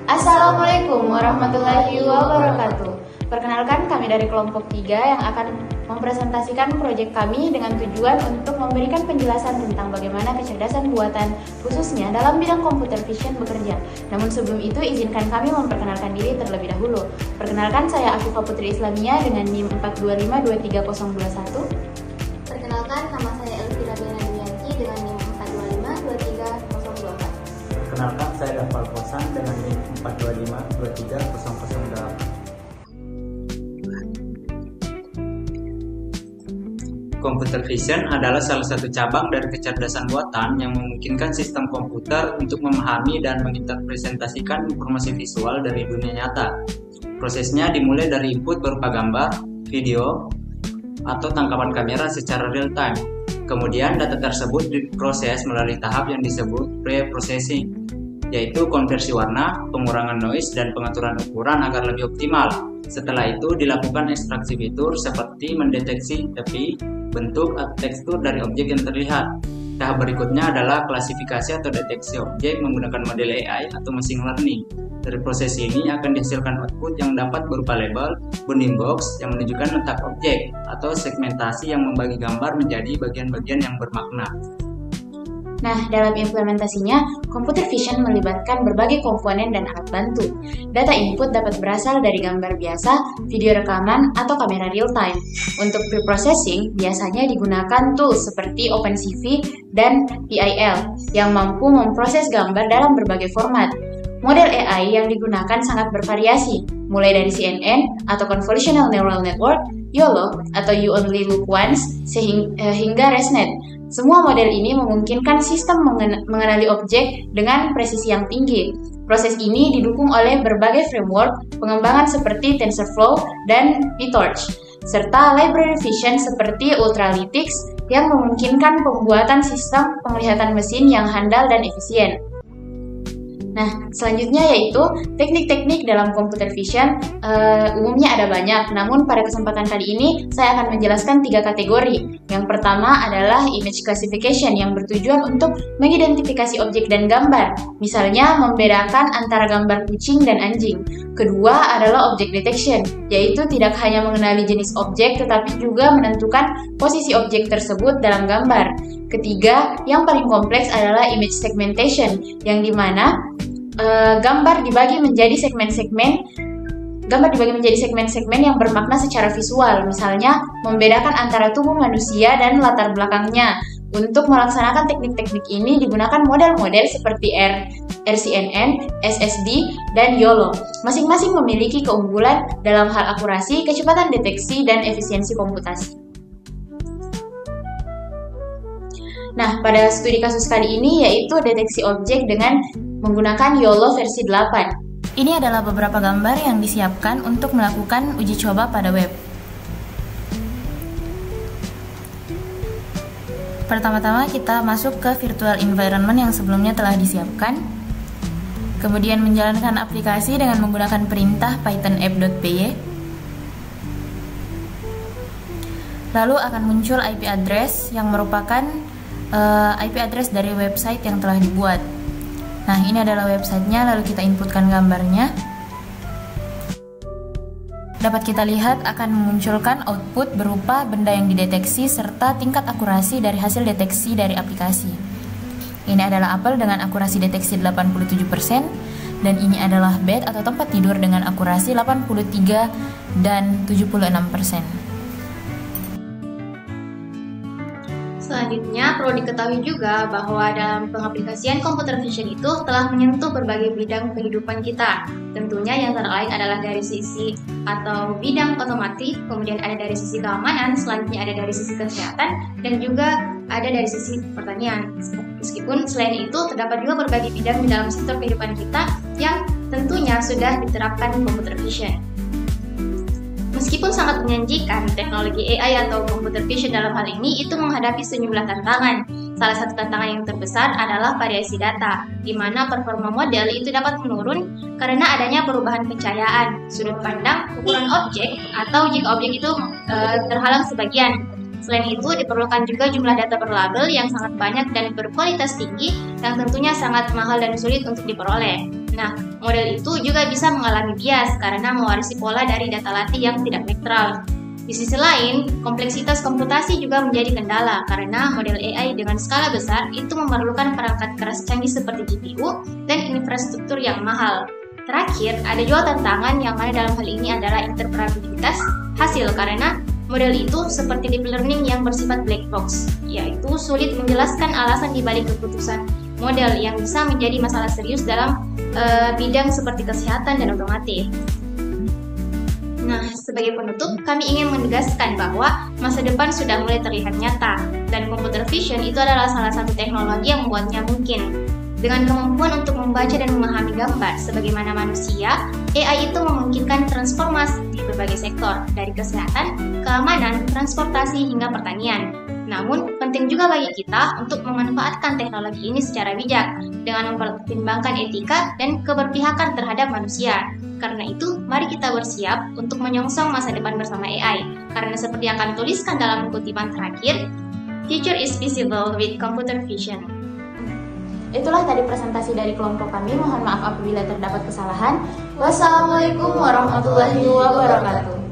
Assalamualaikum warahmatullahi wabarakatuh. Perkenalkan, kami dari kelompok 3 yang akan mempresentasikan proyek kami dengan tujuan untuk memberikan penjelasan tentang bagaimana kecerdasan buatan khususnya dalam bidang computer vision bekerja. Namun sebelum itu, izinkan kami memperkenalkan diri terlebih dahulu. Perkenalkan, saya Afifah Putri Islamia dengan NIM 425-23021. Perkenalkan, nama saya Elvira Benadianti dengan NIM 425-23024. Perkenalkan, saya Dafal Kosan dengan NIM 425-23008. Computer vision adalah salah satu cabang dari kecerdasan buatan yang memungkinkan sistem komputer untuk memahami dan menginterpretasikan informasi visual dari dunia nyata. Prosesnya dimulai dari input berupa gambar, video, atau tangkapan kamera secara real time. Kemudian data tersebut diproses melalui tahap yang disebut pre-processing, yaitu konversi warna, pengurangan noise, dan pengaturan ukuran agar lebih optimal. Setelah itu dilakukan ekstraksi fitur seperti mendeteksi tepi, bentuk, atau tekstur dari objek yang terlihat. Tahap berikutnya adalah klasifikasi atau deteksi objek menggunakan model AI atau machine learning. Dari proses ini akan dihasilkan output yang dapat berupa label, bounding box yang menunjukkan letak objek, atau segmentasi yang membagi gambar menjadi bagian-bagian yang bermakna. Nah, dalam implementasinya, computer vision melibatkan berbagai komponen dan alat bantu. Data input dapat berasal dari gambar biasa, video rekaman, atau kamera real-time. Untuk pre-processing, biasanya digunakan tools seperti OpenCV dan PIL yang mampu memproses gambar dalam berbagai format. Model AI yang digunakan sangat bervariasi, mulai dari CNN atau Convolutional Neural Network, YOLO atau You Only Look Once, hingga ResNet. Semua model ini memungkinkan sistem mengenali objek dengan presisi yang tinggi. Proses ini didukung oleh berbagai framework pengembangan seperti TensorFlow dan PyTorch, serta library vision seperti Ultralytics yang memungkinkan pembuatan sistem penglihatan mesin yang handal dan efisien. Nah, selanjutnya yaitu teknik-teknik dalam computer vision. Umumnya ada banyak, namun pada kesempatan kali ini saya akan menjelaskan 3 kategori. Yang pertama adalah image classification yang bertujuan untuk mengidentifikasi objek dan gambar, misalnya membedakan antara gambar kucing dan anjing. Kedua adalah object detection, yaitu tidak hanya mengenali jenis objek tetapi juga menentukan posisi objek tersebut dalam gambar. Ketiga, yang paling kompleks adalah image segmentation, yang dimana gambar dibagi menjadi segmen-segmen yang bermakna secara visual, misalnya membedakan antara tubuh manusia dan latar belakangnya. Untuk melaksanakan teknik-teknik ini digunakan model-model seperti RCNN, SSD, dan YOLO. Masing-masing memiliki keunggulan dalam hal akurasi, kecepatan deteksi, dan efisiensi komputasi. Nah, pada studi kasus kali ini yaitu deteksi objek dengan menggunakan YOLO versi 8. Ini adalah beberapa gambar yang disiapkan untuk melakukan uji coba pada web. Pertama-tama kita masuk ke virtual environment yang sebelumnya telah disiapkan. Kemudian menjalankan aplikasi dengan menggunakan perintah python app.py. Lalu akan muncul IP address yang merupakan IP address dari website yang telah dibuat. Nah, ini adalah websitenya, lalu kita inputkan gambarnya. Dapat kita lihat akan memunculkan output berupa benda yang dideteksi serta tingkat akurasi dari hasil deteksi dari aplikasi. Ini adalah apel dengan akurasi deteksi 87%, dan ini adalah bed atau tempat tidur dengan akurasi 83 dan 76%. Selanjutnya, perlu diketahui juga bahwa dalam pengaplikasian computer vision itu telah menyentuh berbagai bidang kehidupan kita. Tentunya yang antara lain adalah dari sisi atau bidang otomotif, kemudian ada dari sisi keamanan, selanjutnya ada dari sisi kesehatan, dan juga ada dari sisi pertanian. Meskipun selain itu, terdapat juga berbagai bidang di dalam sektor kehidupan kita yang tentunya sudah diterapkan computer vision. Meskipun sangat menjanjikan, teknologi AI atau computer vision dalam hal ini itu menghadapi sejumlah tantangan. Salah satu tantangan yang terbesar adalah variasi data, di mana performa model itu dapat menurun karena adanya perubahan pencahayaan, sudut pandang, ukuran objek, atau jika objek itu terhalang sebagian. Selain itu, diperlukan juga jumlah data berlabel yang sangat banyak dan berkualitas tinggi yang tentunya sangat mahal dan sulit untuk diperoleh. Nah, model itu juga bisa mengalami bias karena mewarisi pola dari data latih yang tidak netral. Di sisi lain, kompleksitas komputasi juga menjadi kendala karena model AI dengan skala besar itu memerlukan perangkat keras canggih seperti GPU dan infrastruktur yang mahal. Terakhir, ada juga tantangan yang mana dalam hal ini adalah interoperabilitas hasil karena model itu seperti deep learning yang bersifat black box, yaitu sulit menjelaskan alasan dibalik keputusan model yang bisa menjadi masalah serius dalam bidang seperti kesehatan dan otomotif. Nah, sebagai penutup, kami ingin menegaskan bahwa masa depan sudah mulai terlihat nyata, dan computer vision itu adalah salah satu teknologi yang membuatnya mungkin. Dengan kemampuan untuk membaca dan memahami gambar sebagaimana manusia, AI itu memungkinkan transformasi di berbagai sektor, dari kesehatan, keamanan, transportasi, hingga pertanian. Namun, penting juga bagi kita untuk memanfaatkan teknologi ini secara bijak, dengan mempertimbangkan etika dan keberpihakan terhadap manusia. Karena itu, mari kita bersiap untuk menyongsong masa depan bersama AI. Karena seperti yang kami tuliskan dalam kutipan terakhir, future is visible with computer vision. Itulah tadi presentasi dari kelompok kami. Mohon maaf apabila terdapat kesalahan. Wassalamualaikum warahmatullahi wabarakatuh.